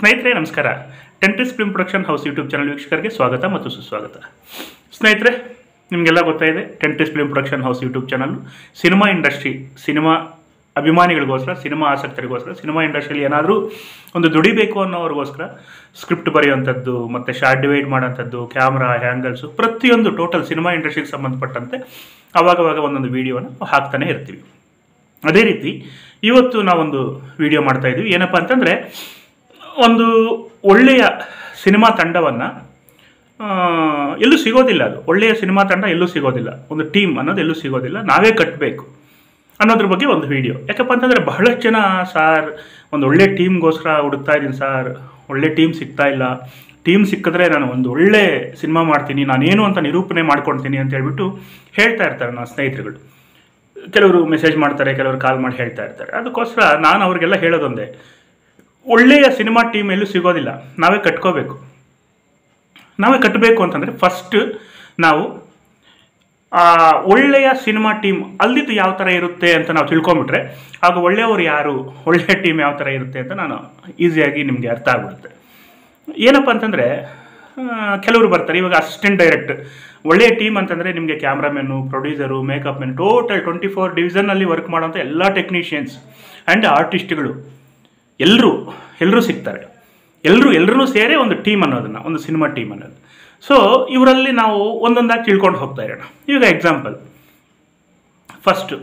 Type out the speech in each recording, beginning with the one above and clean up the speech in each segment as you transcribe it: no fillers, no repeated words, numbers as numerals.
ಸ್ನೇಹಿತರೆ ನಮಸ್ಕಾರ. ಟೆಂಟ್ರಿಸ್ film production house YouTube channel ವೀಕ್ಷಕರಿಗೆ ಸ್ವಾಗತ ಮತ್ತು ಸುಸ್ವಾಗತ. ಸ್ನೇಹಿತರೆ, ನಿಮಗೆಲ್ಲ ಗೊತ್ತಾಯಿದೆ, ಟೆಂಟ್ರಿಸ್ film production house YouTube channel cinema industry, cinema ಅಭಿಮಾನಿಗಳಿಗೋಸ್ಕರ, ಸಿನಿಮಾ ಆಸಕ್ತರಿಗೋಸ್ಕರ, ಸಿನಿಮಾ ಇಂಡಸ್ಟ್ರಿಯಲ್ಲಿ ಏನಾದರೂ ಒಂದು ದುಡಿಬೇಕು ಅನ್ನೋರಿಗೋಸ್ಕರ ಸ್ಕ್ರಿಪ್ಟ್ ಬರೆಯುವಂಥದ್ದು ಮತ್ತು ಶಾರ್ಟ್ ಡಿವೈಡ್ ಮಾಡೋಂಥದ್ದು, ಕ್ಯಾಮ್ರಾ ಹ್ಯಾಂಗಲ್ಸು, ಪ್ರತಿಯೊಂದು ಟೋಟಲ್ ಸಿನಿಮಾ ಇಂಡಸ್ಟ್ರಿಗೆ ಸಂಬಂಧಪಟ್ಟಂತೆ ಆವಾಗವಾಗ ಒಂದೊಂದು ವೀಡಿಯೋನ ಹಾಕ್ತಾನೆ ಇರ್ತೀವಿ. ಅದೇ ರೀತಿ ಇವತ್ತು ನಾವೊಂದು ವಿಡಿಯೋ ಮಾಡ್ತಾಯಿದ್ವಿ. ಏನಪ್ಪ ಅಂತಂದರೆ, ಒಂದು ಒಳ್ಳೆಯ ಸಿನಿಮಾ ತಂಡವನ್ನು ಎಲ್ಲೂ ಸಿಗೋದಿಲ್ಲ. ಅದು ಒಳ್ಳೆಯ ಸಿನಿಮಾ ತಂಡ ಎಲ್ಲೂ ಸಿಗೋದಿಲ್ಲ, ಒಂದು ಟೀಮ್ ಅನ್ನೋದು ಎಲ್ಲೂ ಸಿಗೋದಿಲ್ಲ, ನಾವೇ ಕಟ್ಟಬೇಕು ಅನ್ನೋದ್ರ ಬಗ್ಗೆ ಒಂದು ವಿಡಿಯೋ. ಯಾಕಪ್ಪ ಅಂತಂದರೆ ಬಹಳಷ್ಟು ಜನ ಸಾರ್ ಒಂದು ಒಳ್ಳೆ ಟೀಮ್ಗೋಸ್ಕರ ಹುಡುಕ್ತಾ ಇದ್ದೀನಿ ಸಾರ್, ಒಳ್ಳೆ ಟೀಮ್ ಸಿಗ್ತಾ ಇಲ್ಲ, ಟೀಮ್ ಸಿಕ್ಕಿದ್ರೆ ನಾನು ಒಂದು ಒಳ್ಳೆ ಸಿನಿಮಾ ಮಾಡ್ತೀನಿ, ನಾನೇನು ಅಂತ ನಿರೂಪಣೆ ಮಾಡ್ಕೊಳ್ತೀನಿ ಅಂತ ಹೇಳ್ಬಿಟ್ಟು ಹೇಳ್ತಾ ಇರ್ತಾರೆ ನನ್ನ ಸ್ನೇಹಿತರುಗಳು. ಕೆಲವರು ಮೆಸೇಜ್ ಮಾಡ್ತಾರೆ, ಕೆಲವರು ಕಾಲ್ ಮಾಡಿ ಹೇಳ್ತಾ ಇರ್ತಾರೆ. ಅದಕ್ಕೋಸ್ಕರ ನಾನು ಅವ್ರಿಗೆಲ್ಲ ಹೇಳೋದೊಂದೇ, ಒಳ್ಳೆಯ ಸಿನಿಮಾ ಟೀಮ್ ಎಲ್ಲೂ ಸಿಗೋದಿಲ್ಲ, ನಾವೇ ಕಟ್ಕೋಬೇಕು. ನಾವೇ ಕಟ್ಟಬೇಕು ಅಂತಂದರೆ ಫಸ್ಟ್ ನಾವು ಒಳ್ಳೆಯ ಸಿನಿಮಾ ಟೀಮ್ ಅಲ್ಲಿದ್ದು ಯಾವ ಥರ ಇರುತ್ತೆ ಅಂತ ನಾವು ತಿಳ್ಕೊಂಬಿಟ್ರೆ ಆಗ ಒಳ್ಳೆಯವರು ಯಾರು, ಒಳ್ಳೆಯ ಟೀಮ್ ಯಾವ ಥರ ಇರುತ್ತೆ ಅಂತ ನಾನು ಈಸಿಯಾಗಿ ನಿಮಗೆ ಅರ್ಥ ಆಗ್ಬಿಡುತ್ತೆ. ಏನಪ್ಪ ಅಂತಂದರೆ, ಕೆಲವರು ಬರ್ತಾರೆ, ಇವಾಗ ಅಸಿಸ್ಟೆಂಟ್ ಡೈರೆಕ್ಟ್ ಒಳ್ಳೆಯ ಟೀಮ್ ಅಂತಂದರೆ ನಿಮಗೆ ಕ್ಯಾಮ್ರಾಮೆನ್ನು, ಪ್ರೊಡ್ಯೂಸರು, ಮೇಕಪ್ ಮೆನ್, ಟೋಟಲ್ 24 ಡಿವಿಷನ್ನಲ್ಲಿ ವರ್ಕ್ ಮಾಡೋಂಥ ಎಲ್ಲ ಟೆಕ್ನಿಷಿಯನ್ಸ್ ಆ್ಯಂಡ್ ಆರ್ಟಿಸ್ಟ್ಗಳು ಎಲ್ಲರೂ ಸಿಗ್ತಾರೆ. ಎಲ್ಲರೂ ಸೇರಿ ಒಂದು ಟೀಮ್ ಅನ್ನೋದನ್ನು, ಒಂದು ಸಿನಿಮಾ ಟೀಮ್ ಅನ್ನೋದು. ಸೊ ಇವರಲ್ಲಿ ನಾವು ಒಂದೊಂದಾಗಿ ತಿಳ್ಕೊಂಡು ಹೋಗ್ತಾ ಇರೋಣ. ಈಗ ಎಕ್ಸಾಂಪಲ್, ಫಸ್ಟು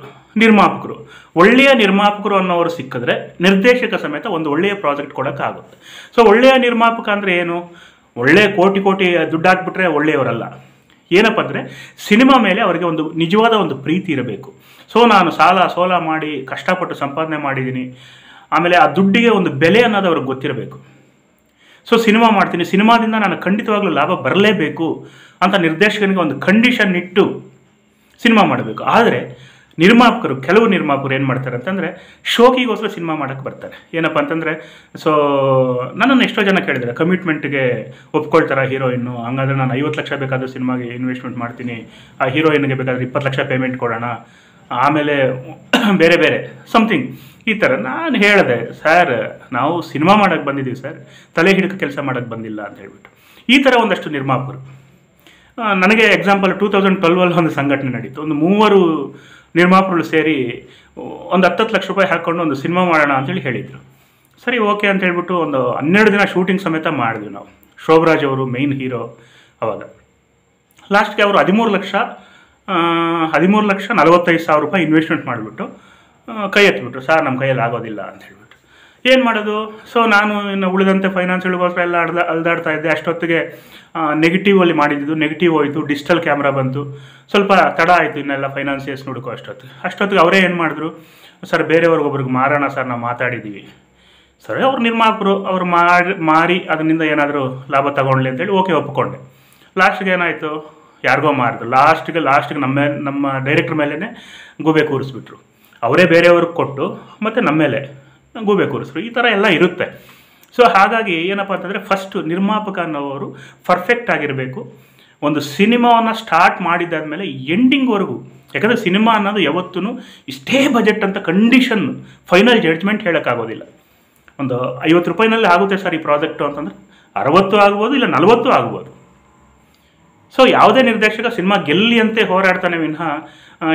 ನಿರ್ಮಾಪಕರು. ಒಳ್ಳೆಯ ನಿರ್ಮಾಪಕರು ಅನ್ನೋರು ಸಿಕ್ಕಿದ್ರೆ ನಿರ್ದೇಶಕ ಸಮೇತ ಒಂದು ಒಳ್ಳೆಯ ಪ್ರಾಜೆಕ್ಟ್ ಕೊಡೋಕ್ಕಾಗುತ್ತೆ. ಸೊ ಒಳ್ಳೆಯ ನಿರ್ಮಾಪಕ ಅಂದರೆ ಏನು? ಒಳ್ಳೆಯ ಕೋಟಿ ದುಡ್ಡು ಹಾಕ್ಬಿಟ್ರೆ ಒಳ್ಳೆಯವರಲ್ಲ. ಏನಪ್ಪ ಅಂದರೆ, ಸಿನಿಮಾ ಮೇಲೆ ಅವರಿಗೆ ಒಂದು ನಿಜವಾದ ಒಂದು ಪ್ರೀತಿ ಇರಬೇಕು. ಸೊ ನಾನು ಸೋಲ ಮಾಡಿ ಕಷ್ಟಪಟ್ಟು ಸಂಪಾದನೆ ಮಾಡಿದ್ದೀನಿ, ಆಮೇಲೆ ಆ ದುಡ್ಡಿಗೆ ಒಂದು ಬೆಲೆ ಅನ್ನೋದು ಅವ್ರಿಗೆ ಗೊತ್ತಿರಬೇಕು. ಸೊ ಸಿನಿಮಾ ಮಾಡ್ತೀನಿ, ಸಿನಿಮಾದಿಂದ ನಾನು ಖಂಡಿತವಾಗ್ಲೂ ಲಾಭ ಬರಲೇಬೇಕು ಅಂತ ನಿರ್ದೇಶಕನಿಗೆ ಒಂದು ಕಂಡೀಷನ್ ಇಟ್ಟು ಸಿನಿಮಾ ಮಾಡಬೇಕು. ಆದರೆ ಕೆಲವು ನಿರ್ಮಾಪಕರು ಏನು ಮಾಡ್ತಾರೆ ಅಂತಂದರೆ, ಶೋಕಿಗೋಸ್ಕರ ಸಿನಿಮಾ ಮಾಡೋಕ್ಕೆ ಬರ್ತಾರೆ. ಏನಪ್ಪ ಅಂತಂದರೆ, ಸೊ ನನ್ನನ್ನು ಎಷ್ಟೋ ಜನ ಕೇಳಿದ್ದಾರೆ, ಕಮಿಟ್ಮೆಂಟ್ಗೆ ಒಪ್ಕೊಳ್ತಾರೆ ಹೀರೋಯಿನ್ನು, ಹಂಗಾದ್ರೆ ನಾನು 50 ಲಕ್ಷ ಬೇಕಾದರೂ ಸಿನಿಮಾಗೆ ಇನ್ವೆಸ್ಟ್ಮೆಂಟ್ ಮಾಡ್ತೀನಿ, ಆ ಹೀರೋಯಿನ್ಗೆ ಬೇಕಾದರೆ 20 ಲಕ್ಷ ಪೇಮೆಂಟ್ ಕೊಡೋಣ, ಆಮೇಲೆ ಬೇರೆ ಸಮಥಿಂಗ್ ಈ ಥರ. ನಾನು ಹೇಳಿದೆ, ಸರ್ ನಾವು ಸಿನಿಮಾ ಮಾಡೋಕ್ಕೆ ಬಂದಿದ್ದೀವಿ ಸರ್, ತಲೆ ಹಿಡ್ಕ ಕೆಲಸ ಮಾಡೋಕ್ಕೆ ಬಂದಿಲ್ಲ ಅಂತ ಹೇಳ್ಬಿಟ್ಟು. ಈ ಥರ ಒಂದಷ್ಟು ನಿರ್ಮಾಪಕರು. ನನಗೆ ಎಕ್ಸಾಂಪಲ್ 2012 ಒಂದು ಸಂಘಟನೆ ನಡೀತು. ಒಂದು 3 ನಿರ್ಮಾಪಕರು ಸೇರಿ ಒಂದು 10 ಲಕ್ಷ ರೂಪಾಯಿ ಹಾಕ್ಕೊಂಡು ಒಂದು ಸಿನಿಮಾ ಮಾಡೋಣ ಅಂತೇಳಿ ಹೇಳಿದರು. ಸರಿ, ಓಕೆ ಅಂತ ಹೇಳ್ಬಿಟ್ಟು ಒಂದು 12 ದಿನ ಶೂಟಿಂಗ್ ಸಮೇತ ಮಾಡಿದ್ವಿ ನಾವು. ಶೋಭರಾಜ್ ಅವರು ಮೇಯ್ನ್ ಹೀರೋ. ಅವಾಗ ಲಾಸ್ಟ್ಗೆ ಅವರು 13,45,000 ರೂಪಾಯಿ ಇನ್ವೆಸ್ಟ್ಮೆಂಟ್ ಮಾಡಿಬಿಟ್ಟು ಕೈ ಎತ್ತಿಬಿಟ್ರು. ಸರ್ ನಮ್ಮ ಕೈಯಲ್ಲಿ ಆಗೋದಿಲ್ಲ ಅಂತ ಹೇಳ್ಬಿಟ್ಟು ಏನು ಮಾಡೋದು? ಸೊ ನಾನು ಇನ್ನು ಉಳಿದಂತೆ ಫೈನಾನ್ಸ್ಗಳಿಗೋಸ್ಕರ ಎಲ್ಲ ಅಲ್ದಾಡ್ತಾ ಇದ್ದೆ. ಅಷ್ಟೊತ್ತಿಗೆ ನೆಗೆಟಿವಲ್ಲಿ ಮಾಡಿದ್ದು ನೆಗೆಟಿವ್ ಹೋಯಿತು, ಡಿಜಿಟಲ್ ಕ್ಯಾಮ್ರಾ ಬಂತು, ಸ್ವಲ್ಪ ತಡ ಆಯಿತು ಇನ್ನೆಲ್ಲ ಫೈನಾನ್ಸಿಯರ್ಸ್ ನೋಡ್ಕೋ. ಅಷ್ಟೊತ್ತಿಗೆ ಅವರೇ ಏನು ಮಾಡಿದ್ರು, ಸರ್ ಬೇರೆಯವ್ರಿಗೊಬ್ರಿಗೆ ಮಾರೋಣ ಸರ್, ನಾವು ಮಾತಾಡಿದ್ದೀವಿ. ಸರಿ, ಅವ್ರು ನಿರ್ಮಾಪಕರು, ಅವ್ರು ಮಾರಿ ಅದರಿಂದ ಏನಾದರೂ ಲಾಭ ತಗೊಳ್ಳಿ ಅಂತೇಳಿ ಓಕೆ ಒಪ್ಪಿಕೊಂಡೆ. ಲಾಸ್ಟ್ಗೆ ಏನಾಯಿತು, ಯಾರಿಗೋ ಮಾರಿದ್ರು. ಲಾಸ್ಟಿಗೆ ನಮ್ಮ ಡೈರೆಕ್ಟ್ರ್ ಮೇಲೇ ಗೂಬೆ ಕೂರಿಸ್ಬಿಟ್ರು. ಅವರೇ ಬೇರೆಯವ್ರಿಗೆ ಕೊಟ್ಟು ಮತ್ತು ನಮ್ಮ ಮೇಲೆ ಗೂಬೆ ಕೂರಿಸ್ರು. ಈ ಥರ ಎಲ್ಲ ಇರುತ್ತೆ. ಸೊ ಹಾಗಾಗಿ ಏನಪ್ಪ ಅಂತಂದರೆ, ಫಸ್ಟು ನಿರ್ಮಾಪಕ ಅನ್ನೋರು ಪರ್ಫೆಕ್ಟ್ ಆಗಿರಬೇಕು. ಒಂದು ಸಿನಿಮಾವನ್ನು ಸ್ಟಾರ್ಟ್ ಮಾಡಿದ್ದಾದಮೇಲೆ ಎಂಡಿಂಗ್ವರೆಗೂ, ಯಾಕಂದರೆ ಸಿನಿಮಾ ಅನ್ನೋದು ಯಾವತ್ತೂ ಇಷ್ಟೇ ಬಜೆಟ್ ಅಂತ ಕಂಡೀಷನ್ ಫೈನಲ್ ಜಡ್ಜ್ಮೆಂಟ್ ಹೇಳೋಕ್ಕಾಗೋದಿಲ್ಲ. ಒಂದು 50 ರೂಪಾಯಿನಲ್ಲಿ ಆಗುತ್ತೆ ಸರ್ ಈ ಪ್ರಾಜೆಕ್ಟು ಅಂತಂದರೆ 60 ಆಗ್ಬೋದು, ಇಲ್ಲ 40 ಆಗ್ಬೋದು. ಸೊ ಯಾವುದೇ ನಿರ್ದೇಶಕ ಸಿನಿಮಾ ಗೆಲ್ಲಿ ಅಂತೆ ಹೋರಾಡ್ತಾನೆ ವಿನಃ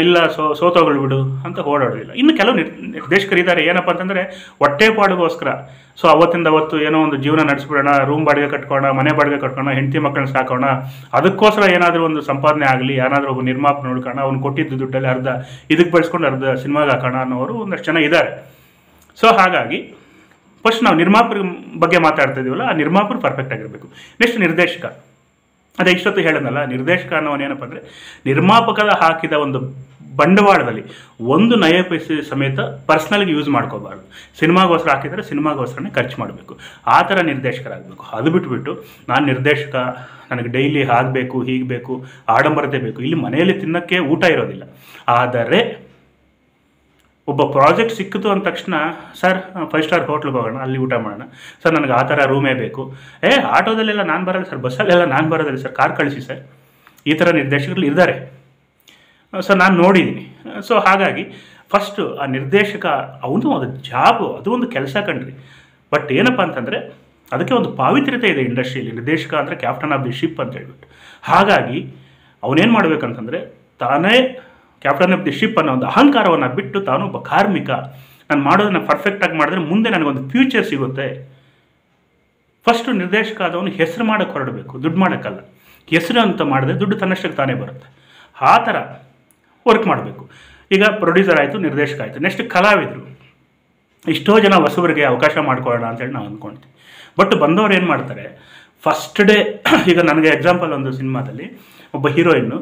ಇಲ್ಲ ಸೋತೋಗಳ್ಬಿಡು ಅಂತ ಓಡಾಡೋದಿಲ್ಲ. ಇನ್ನು ಕೆಲವು ನಿರ್ದೇಶಕರಿದ್ದಾರೆ, ಏನಪ್ಪ ಅಂತಂದರೆ ಹೊಟ್ಟೆಪಾಡಿಗೋಸ್ಕರ, ಸೊ ಅವತ್ತು ಏನೋ ಒಂದು ಜೀವನ ನಡೆಸ್ಬಿಡೋಣ, ರೂಮ್ ಬಾಡಿಗೆ ಕಟ್ಕೋಣ, ಮನೆ ಬಾಡಿಗೆ ಕಟ್ಕೋಣ, ಹೆಂಡತಿ ಮಕ್ಕಳನ್ನ ಸಾಕೋಣ, ಅದಕ್ಕೋಸ್ಕರ ಏನಾದರೂ ಒಂದು ಸಂಪಾದನೆ ಆಗಲಿ, ಏನಾದರೂ ಒಬ್ಬ ನಿರ್ಮಾಪಕ ನೋಡ್ಕೋಣ, ಅವ್ನು ಕೊಟ್ಟಿದ್ದು ದುಡ್ಡಲ್ಲಿ ಅರ್ಧ ಇದಕ್ಕೆ ಬಳಸ್ಕೊಂಡು ಅರ್ಧ ಸಿನಿಮಾಗೆ ಹಾಕೋಣ ಅನ್ನೋರು ಒಂದಷ್ಟು ಜನ ಇದ್ದಾರೆ. ಸೊ ಹಾಗಾಗಿ ಫಸ್ಟ್ ನಾವು ನಿರ್ಮಾಪಕರ ಬಗ್ಗೆ ಮಾತಾಡ್ತಾ ಇದೀವಲ್ಲ, ಆ ನಿರ್ಮಾಪಕರು ಪರ್ಫೆಕ್ಟ್ ಆಗಿರಬೇಕು. ನೆಕ್ಸ್ಟ್ ನಿರ್ದೇಶಕ. ಅದೇ ಇಷ್ಟೊತ್ತು ಹೇಳೋದಲ್ಲ, ನಿರ್ದೇಶಕ ಅನ್ನೋನೇನಪ್ಪ ಅಂದರೆ, ನಿರ್ಮಾಪಕದ ಹಾಕಿದ ಒಂದು ಬಂಡವಾಳದಲ್ಲಿ 1 ನಯ ಪೈಸೆ ಸಮೇತ ಪರ್ಸ್ನಲ್ಗೆ ಯೂಸ್ ಮಾಡ್ಕೋಬಾರ್ದು. ಸಿನಿಮಾಗೋಸ್ಕರ ಹಾಕಿದರೆ ಸಿನಿಮಾಗೋಸ್ಕರನೇ ಖರ್ಚು ಮಾಡಬೇಕು. ಆ ಥರ ನಿರ್ದೇಶಕರಾಗಬೇಕು. ಅದು ಬಿಟ್ಬಿಟ್ಟು ನಾನು ನಿರ್ದೇಶಕ, ನನಗೆ ಡೈಲಿ ಆಗಬೇಕು, ಹೀಗೆ ಬೇಕು, ಆಡಂಬರತೆ ಬೇಕು, ಇಲ್ಲಿ ಮನೆಯಲ್ಲಿ ತಿನ್ನೋಕ್ಕೆ ಊಟ ಇರೋದಿಲ್ಲ. ಆದರೆ ಒಬ್ಬ ಪ್ರಾಜೆಕ್ಟ್ ಸಿಕ್ಕಿತು ಅಂದ ತಕ್ಷಣ, ಸರ್ 5 ಸ್ಟಾರ್ ಹೋಟ್ಲಿಗೆ ಹೋಗೋಣ, ಅಲ್ಲಿ ಊಟ ಮಾಡೋಣ ಸರ್, ನನಗೆ ಆ ಥರ ರೂಮೇ ಬೇಕು, ಆಟೋದಲ್ಲೆಲ್ಲ ನಾನು ಬರೋಲ್ಲ ಸರ್, ಬಸ್ಸಲ್ಲೆಲ್ಲ ನಾನು ಬರೋದಿಲ್ಲ ಸರ್, ಕಾರ್ ಕಳಿಸಿ ಸರ್, ಈ ಥರ ನಿರ್ದೇಶಕರು ಇದ್ದಾರೆ. ಸೊ ನಾನು ನೋಡಿದ್ದೀನಿ. ಸೊ ಹಾಗಾಗಿ ಫಸ್ಟು ಆ ನಿರ್ದೇಶಕ, ಅವನು ಅದು ಜಾಬು, ಅದು ಒಂದು ಕೆಲಸ ಕಣ್ರಿ. ಬಟ್ ಏನಪ್ಪ ಅಂತಂದರೆ, ಅದಕ್ಕೆ ಒಂದು ಪಾವಿತ್ರ್ಯತೆ ಇದೆ ಇಂಡಸ್ಟ್ರಿಯಲ್ಲಿ. ನಿರ್ದೇಶಕ ಅಂದರೆ ಕ್ಯಾಪ್ಟನ್ ಆಫ್ ದಿ ಶಿಪ್ ಅಂತ ಹೇಳ್ಬಿಟ್ಟು. ಹಾಗಾಗಿ ಅವನೇನು ಮಾಡಬೇಕಂತಂದರೆ ತಾನೇ ಕ್ಯಾಪ್ಟನ್ ಆಫ್ ದಿ ಶಿಪ್ ಅನ್ನೋ ಒಂದು ಅಹಂಕಾರವನ್ನು ಬಿಟ್ಟು ತಾನು ಒಬ್ಬ ಕಾರ್ಮಿಕ, ನಾನು ಮಾಡೋದನ್ನು ಪರ್ಫೆಕ್ಟಾಗಿ ಮಾಡಿದ್ರೆ ಮುಂದೆ ನನಗೊಂದು ಫ್ಯೂಚರ್ ಸಿಗುತ್ತೆ. ಫಸ್ಟು ನಿರ್ದೇಶಕ ಆದವನು ಹೆಸರು ಮಾಡೋಕ್ಕೆ ಹೊರಡಬೇಕು, ದುಡ್ಡು ಮಾಡೋಕ್ಕಲ್ಲ. ಹೆಸರು ಅಂತ ಮಾಡಿದ್ರೆ ದುಡ್ಡು ತನ್ನಷ್ಟಕ್ಕೆ ತಾನೇ ಬರುತ್ತೆ. ಆ ಥರ ವರ್ಕ್ ಮಾಡಬೇಕು. ಈಗ ಪ್ರೊಡ್ಯೂಸರ್ ಆಯಿತು, ನಿರ್ದೇಶಕ ಆಯಿತು, ನೆಕ್ಸ್ಟ್ ಕಲಾವಿದರು. ಇಷ್ಟೋ ಜನ ಹೊಸಬರಿಗೆ ಅವಕಾಶ ಮಾಡ್ಕೊಳ್ಳೋಣ ಅಂತೇಳಿ ನಾವು ಅಂದ್ಕೊಳ್ತೀವಿ. ಬಟ್ ಬಂದವ್ರು ಏನು ಮಾಡ್ತಾರೆ, ಫಸ್ಟ್ ಡೇ ಈಗ ನನಗೆ ಎಕ್ಸಾಂಪಲ್ ಒಂದು ಸಿನಿಮಾದಲ್ಲಿ ಒಬ್ಬ ಹೀರೋಯಿನ್ನು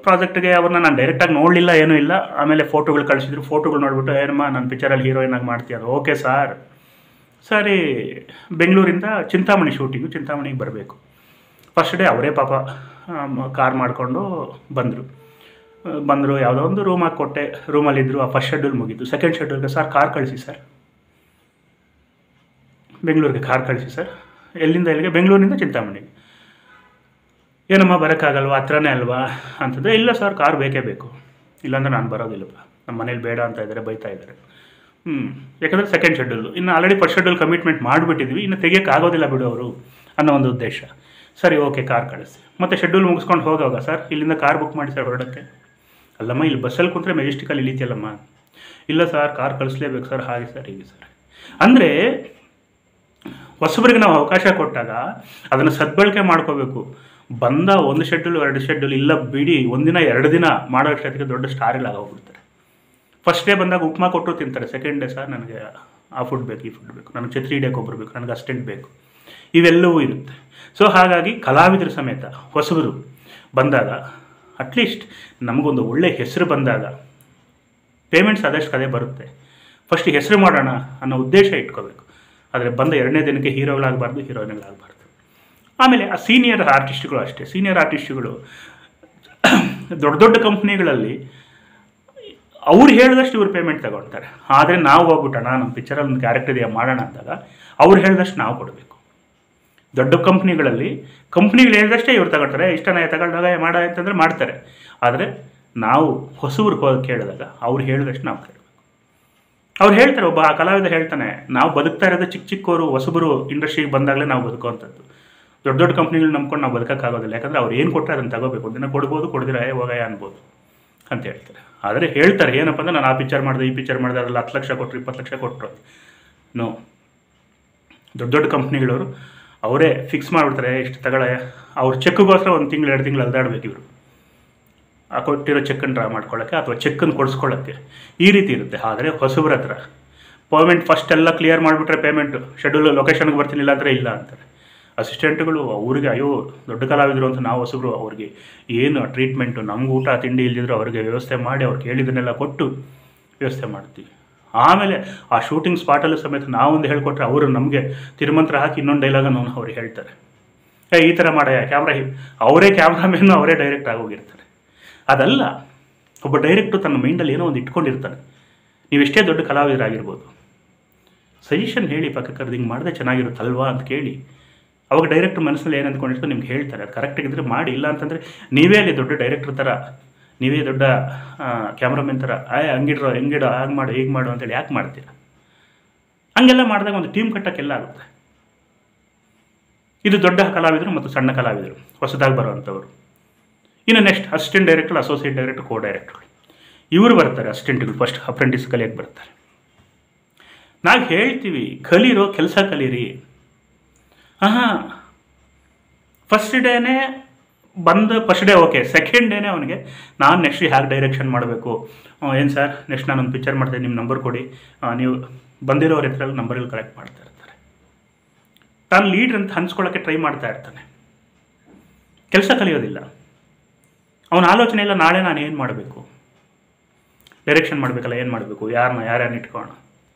ಪ್ರಾಜೆಕ್ಟ್ಗೆ ಅವ್ರನ್ನ ನಾನು ಡೈರೆಕ್ಟಾಗಿ ನೋಡಲಿಲ್ಲ, ಏನೂ ಇಲ್ಲ. ಆಮೇಲೆ ಫೋಟೋಗಳು ಕಳಿಸಿದ್ರು, ಫೋಟೋಗಳು ನೋಡಿಬಿಟ್ಟು ಏನಮ್ಮ ನನ್ನ ಪಿಕ್ಚರಲ್ಲಿ ಹೀರೋಯಿನಾಗಿ ಮಾಡ್ತೀಯ? ಓಕೆ ಸಾರ್, ಸರಿ. ಬೆಂಗಳೂರಿಂದ ಚಿಂತಾಮಣಿ ಶೂಟಿಂಗು, ಚಿಂತಾಮಣಿಗೆ ಬರಬೇಕು. ಫಸ್ಟ್ ಡೇ ಅವರೇ ಪಾಪ ಕಾರ್ ಮಾಡಿಕೊಂಡು ಬಂದರು. ಯಾವುದೋ ಒಂದು ರೂಮ್ ಹಾಕಿ ಕೊಟ್ಟೆ, ರೂಮಲ್ಲಿದ್ದರು. ಆ ಫಸ್ಟ್ ಶೆಡ್ಯೂಲ್ ಮುಗೀತು. ಸೆಕೆಂಡ್ ಶೆಡ್ಯೂಲ್ಗೆ ಸರ್ ಕಾರ್ ಕಳಿಸಿ ಸರ್, ಬೆಂಗಳೂರಿಗೆ ಕಾರ್ ಕಳಿಸಿ ಸರ್. ಎಲ್ಲಿಂದ ಎಲ್ಲಿಗೆ? ಬೆಂಗಳೂರಿನಿಂದ ಚಿಂತಾಮಣಿಗೆ. ಏನಮ್ಮ ಬರೋಕ್ಕಾಗಲ್ವಾ, ಹತ್ರನೇ ಅಲ್ವಾ ಅಂತಂದರೆ, ಇಲ್ಲ ಸರ್ ಕಾರ್ ಬೇಕೇ ಬೇಕು, ಇಲ್ಲಾಂದ್ರೆ ನಾನು ಬರೋದಿಲ್ಲಪ್ಪ, ನಮ್ಮ ಮನೇಲಿ ಬೇಡ ಅಂತ ಇದ್ದಾರೆ, ಬೈತಾ ಇದ್ದಾರೆ. ಯಾಕಂದರೆ ಸೆಕೆಂಡ್ ಶೆಡ್ಯೂಲು, ಇನ್ನು ಆಲ್ರೆಡಿ ಫಸ್ಟ್ ಶೆಡ್ಯೂಲ್ ಕಮಿಟ್ಮೆಂಟ್ ಮಾಡಿಬಿಟ್ಟಿದ್ವಿ, ಇನ್ನು ತೆಗಿಯೋಕ್ಕಾಗೋದಿಲ್ಲ ಬಿಡು ಅವರು ಅನ್ನೋ ಒಂದು ಉದ್ದೇಶ. ಸರಿ ಓಕೆ ಕಾರ್ ಕಳಿಸಿ. ಮತ್ತು ಶೆಡ್ಯೂಲ್ ಮುಗಿಸ್ಕೊಂಡು ಹೋಗೋವಾಗ ಸರ್ ಇಲ್ಲಿಂದ ಕಾರ್ ಬುಕ್ ಮಾಡಿ ಸರ್ ಹೊರಡೋಕ್ಕೆ. ಅಲ್ಲಮ್ಮ ಇಲ್ಲಿ ಬಸ್ಸಲ್ಲಿ ಕುಂತ್ರೆ ಮೆಜೆಸ್ಟಿಕಲ್ಲಿ ಇಳಿತಿಯಲ್ಲಮ್ಮ. ಇಲ್ಲ ಸರ್ ಕಾರ್ ಕಳಿಸ್ಲೇಬೇಕು ಸರ್, ಹಾಗೆ ಸರ್ ಹೀಗೆ ಸರ್. ಅಂದರೆ ಹೊಸಬರಿಗೆ ನಾವು ಅವಕಾಶ ಕೊಟ್ಟಾಗ ಅದನ್ನು ಸದ್ಬಳಕೆ ಮಾಡ್ಕೋಬೇಕು. ಬಂದ ಒಂದು ಶೆಡ್ಯೂಲ್ 2 ಶೆಡ್ಯೂಲ್ ಇಲ್ಲ ಬಿಡಿ, ಒಂದಿನ 2 ದಿನ ಮಾಡೋ ಅಷ್ಟೊತ್ತಿಗೆ ದೊಡ್ಡ ಸ್ಟಾರ್ಗಳಾಗೋಗ್ಬಿಡ್ತಾರೆ. ಫಸ್ಟ್ ಡೇ ಬಂದಾಗ ಉಪ್ಮಾ ಕೊಟ್ಟರು ತಿಂತಾರೆ. ಸೆಕೆಂಡ್ ಡೇ ಸರ್ ನನಗೆ ಆ ಫುಡ್ ಬೇಕು, ಈ ಫುಡ್ ಬೇಕು, ನನಗೆ ಛತ್ರಿ ಹಿಡಿಯೋಕೆ ಒಬ್ಬರು ಬೇಕು, ನನಗೆ ಅಸಿಸ್ಟೆಂಟ್ ಬೇಕು, ಇವೆಲ್ಲವೂ ಇರುತ್ತೆ. ಸೊ ಹಾಗಾಗಿ ಕಲಾವಿದರು ಸಮೇತ ಹೊಸಬರು ಬಂದಾಗ ಅಟ್ಲೀಸ್ಟ್ ನಮಗೊಂದು ಒಳ್ಳೆಯ ಹೆಸರು ಬಂದಾಗ ಪೇಮೆಂಟ್ಸ್ ಆದಷ್ಟು ಕದೇ ಬರುತ್ತೆ. ಫಸ್ಟ್ ಹೆಸರು ಮಾಡೋಣ ಅನ್ನೋ ಉದ್ದೇಶ ಇಟ್ಕೋಬೇಕು. ಆದರೆ ಬಂದ 2ನೇ ದಿನಕ್ಕೆ ಹೀರೋಗಳಾಗಬಾರ್ದು, ಹೀರೋಯಿನ್ಗಳಾಗಬಾರ್ದು. ಆಮೇಲೆ ಆ ಸೀನಿಯರ್ ಆರ್ಟಿಸ್ಟ್ಗಳು ಅಷ್ಟೇ. ಸೀನಿಯರ್ ಆರ್ಟಿಸ್ಟ್ಗಳು ದೊಡ್ಡ ದೊಡ್ಡ ಕಂಪ್ನಿಗಳಲ್ಲಿ ಅವ್ರು ಹೇಳಿದಷ್ಟು ಇವ್ರು ಪೇಮೆಂಟ್ ತಗೊಳ್ತಾರೆ. ಆದರೆ ನಾವು ಹೋಗ್ಬಿಟ್ಟೋಣ ನಮ್ಮ ಪಿಕ್ಚರಲ್ಲಿ ಒಂದು ಕ್ಯಾರೆಕ್ಟರ್ ಇದೆಯಾ ಮಾಡೋಣ ಅಂದಾಗ ಅವ್ರು ಹೇಳಿದಷ್ಟು ನಾವು ಕೊಡಬೇಕು. ದೊಡ್ಡ ಕಂಪ್ನಿಗಳು ಹೇಳಿದಷ್ಟೇ ಇವ್ರು ತಗೊಳ್ತಾರೆ. ಇಷ್ಟನೇ ತಗೊಂಡಾಗ ಮಾಡ ಅಂತಂದರೆ ಮಾಡ್ತಾರೆ. ಆದರೆ ನಾವು ಹೊಸಬ್ರು ಹೋಗಿ ಕೇಳಿದಾಗ ಅವ್ರು ಹೇಳಿದಷ್ಟು ನಾವು ಕೇಳಬೇಕು. ಅವ್ರು ಹೇಳ್ತಾರೆ, ಒಬ್ಬ ಕಲಾವಿದ ಹೇಳ್ತಾನೆ, ನಾವು ಬದುಕ್ತಾ ಇರೋದು ಚಿಕ್ಕವರು ಹೊಸಬರು ಇಂಡಸ್ಟ್ರಿಗೆ ಬಂದಾಗಲೇ ನಾವು ಬದುಕುವಂಥದ್ದು. ದೊಡ್ಡ ದೊಡ್ಡ ಕಂಪ್ನಿಗಳು ನಂಬ್ಕೊಂಡು ನಾವು ಬದುಕೋಕ್ಕಾಗೋದಿಲ್ಲ. ಯಾಕಂದರೆ ಅವ್ರು ಏನು ಕೊಟ್ಟರೆ ಅದನ್ನು ತಗೋಬೇಕು. ಒಂದಿನ ಕೊಡ್ಬೋದು, ಕೊಡ್ದಿರ ಹೋಗಯ ಅನ್ಬೋದು ಅಂತ ಹೇಳ್ತಾರೆ. ಆದರೆ ಹೇಳ್ತಾರೆ ಏನಪ್ಪ ಅಂದರೆ, ನಾನು ಆ ಪಿಕ್ಚರ್ ಮಾಡಿದೆ, ಈ ಪಿಕ್ಚರ್ ಮಾಡಿದೆ, ಅದರಲ್ಲಿ 10 ಲಕ್ಷ ಕೊಟ್ಟರು, 20 ಲಕ್ಷ ಕೊಟ್ಟರು. ನೋ, ದೊಡ್ಡ ದೊಡ್ಡ ಕಂಪ್ನಿಗಳವರು ಅವರೇ ಫಿಕ್ಸ್ ಮಾಡಿಬಿಡ್ತಾರೆ, ಇಷ್ಟು ತಗೊಳ್ಳೆ. ಅವ್ರ ಚೆಕ್ಗೋಸ್ಕರ 1 ತಿಂಗಳು 2 ತಿಂಗಳು ಅಲ್ದಾಡ್ಬೇಕು ಇವರು, ಆ ಕೊಟ್ಟಿರೋ ಚೆಕ್ಕನ್ನು ಡ್ರಾ ಮಾಡ್ಕೊಳ್ಳೋಕ್ಕೆ ಅಥವಾ ಚೆಕ್ಕನ್ನು ಕೊಡಿಸ್ಕೊಳ್ಳೋಕ್ಕೆ. ಈ ರೀತಿ ಇರುತ್ತೆ. ಆದರೆ ಹೊಸಬ್ರ ಹತ್ರ ಪೇಮೆಂಟ್ ಫಸ್ಟ್ ಎಲ್ಲ ಕ್ಲಿಯರ್ ಮಾಡಿಬಿಟ್ರೆ ಪೇಮೆಂಟು ಶೆಡ್ಯೂಲ್ ಲೊಕೇಶನ್ಗೆ ಬರ್ತೀನಿಲ್ಲ ಅಂದರೆ ಇಲ್ಲ ಅಂತಾರೆ. ಅಸಿಸ್ಟೆಂಟ್ಗಳು ಅವ್ರಿಗೆ ಅಯ್ಯೋ ದೊಡ್ಡ ಕಲಾವಿದರು ಅಂತ ನಾವು ಹೊಸಬ್ರು, ಅವ್ರಿಗೆ ಏನು ಟ್ರೀಟ್ಮೆಂಟು, ನಮ್ಗೆ ಊಟ ತಿಂಡಿ ಇಲ್ದಿದ್ರು ಅವ್ರಿಗೆ ವ್ಯವಸ್ಥೆ ಮಾಡಿ ಅವ್ರು ಕೇಳಿದ್ದನ್ನೆಲ್ಲ ಕೊಟ್ಟು ವ್ಯವಸ್ಥೆ ಮಾಡ್ತೀವಿ. ಆಮೇಲೆ ಆ ಶೂಟಿಂಗ್ ಸ್ಪಾಟಲ್ಲೂ ಸಮೇತ ನಾವೊಂದು ಹೇಳ್ಕೊಟ್ರೆ ಅವರು ನಮಗೆ ತಿರುಮಂತ್ರ ಹಾಕಿ ಇನ್ನೊಂದು ಡೈಲಾಗನ್ನು ಅವ್ರು ಹೇಳ್ತಾರೆ, ಈ ಥರ ಮಾಡಯ್ಯ ಕ್ಯಾಮ್ರಾ. ಅವರೇ ಕ್ಯಾಮ್ರಾಮೇನು, ಅವರೇ ಡೈರೆಕ್ಟ್ ಆಗೋಗಿರ್ತಾರೆ. ಅದಲ್ಲ, ಒಬ್ಬ ಡೈರೆಕ್ಟ್ರು ತನ್ನ ಮೈಂಡಲ್ಲಿ ಏನೋ ಒಂದು ಇಟ್ಕೊಂಡಿರ್ತಾನೆ. ನೀವೆಷ್ಟೇ ದೊಡ್ಡ ಕಲಾವಿದರಾಗಿರ್ಬೋದು, ಸಜೆಷನ್ ಹೇಳಿ ಪಕ್ಕ ಕರೆದು ಹಿಂಗೆ ಮಾಡಿದ್ರೆ ಚೆನ್ನಾಗಿರುತ್ತಲ್ವಾ ಅಂತ ಕೇಳಿ. ಅವಾಗ ಡೈರೆಕ್ಟ್ರ್ ಮನಸ್ಸಲ್ಲಿ ಏನು ಅಂದ್ಕೊಂಡಿರ್ತಾರೆ ನಿಮ್ಗೆ ಹೇಳ್ತಾರೆ. ಅದು ಕರೆಕ್ಟಾಗಿದ್ದರೆ ಮಾಡಿ, ಇಲ್ಲ ಅಂತಂದರೆ ನೀವೇ ಅಲ್ಲಿ ದೊಡ್ಡ ಡೈರೆಕ್ಟ್ರ್ ಥರ, ನೀವೇ ದೊಡ್ಡ ಕ್ಯಾಮ್ರಾಮನ್ ಥರ ಹಂಗಿಡ್ರೋ ಹೆಂಗಿಡೋ ಹಾಗೆ ಮಾಡು ಹೀಗೆ ಮಾಡು ಅಂತೇಳಿ ಯಾಕೆ ಮಾಡ್ತೀರ? ಹಂಗೆಲ್ಲ ಮಾಡಿದಾಗ ಒಂದು ಟೀಮ್ ಕಟ್ಟೋಕ್ಕೆಲ್ಲ ಆಗುತ್ತೆ. ಇದು ದೊಡ್ಡ ಕಲಾವಿದರು ಮತ್ತು ಸಣ್ಣ ಕಲಾವಿದರು ಹೊಸದಾಗಿ ಬರುವಂಥವ್ರು. ಇನ್ನು next assistant director, associate director, co ಡೈರೆಕ್ಟರ್ಗಳು ಇವರು ಬರ್ತಾರೆ. ಅಸಿಸ್ಟೆಂಟ್ಗಳು ಫಸ್ಟ್ ಅಪ್ರೆಂಟಿಸ್ ಕಲಿಯೋಕ್ಕೆ ಬರ್ತಾರೆ. ನಾವು ಹೇಳ್ತೀವಿ ಕಲೀರೋ, ಕೆಲಸ ಕಲೀರಿ. ಫಸ್ಟ್ ಡೇನೇ ಫಸ್ಟ್ ಡೇ ಓಕೆ, ಸೆಕೆಂಡ್ ಡೇನೇ ಅವನಿಗೆ ನಾನು ನೆಕ್ಸ್ಟ್ ಹೇಗೆ ಡೈರೆಕ್ಷನ್ ಮಾಡಬೇಕು, ಏನು ಸರ್ ನೆಕ್ಸ್ಟ್ ನಾನೊಂದು ಪಿಕ್ಚರ್ ಮಾಡ್ತೀನಿ, ನಿಮ್ಮ ನಂಬರ್ ಕೊಡಿ, ನೀವು ಬಂದಿರೋರ ಹತ್ರ ನಂಬರಲ್ಲಿ ಕಲೆಕ್ಟ್ ಮಾಡ್ತಾ ಇರ್ತಾರೆ. ತಾನು ಲೀಡ್ರ್ ಅಂತ ಹಂಚ್ಕೊಳ್ಳೋಕ್ಕೆ ಟ್ರೈ ಮಾಡ್ತಾ ಇರ್ತಾನೆ. ಕೆಲಸ ಕಲಿಯೋದಿಲ್ಲ. ಅವನ ಆಲೋಚನೆ ಇಲ್ಲ, ನಾಳೆ ನಾನು ಏನು ಮಾಡಬೇಕು, ಡೈರೆಕ್ಷನ್ ಮಾಡಬೇಕಲ್ಲ, ಏನು ಮಾಡಬೇಕು, ಯಾರ್ಯಾರನ್ನ ಇಟ್ಕೋಣ.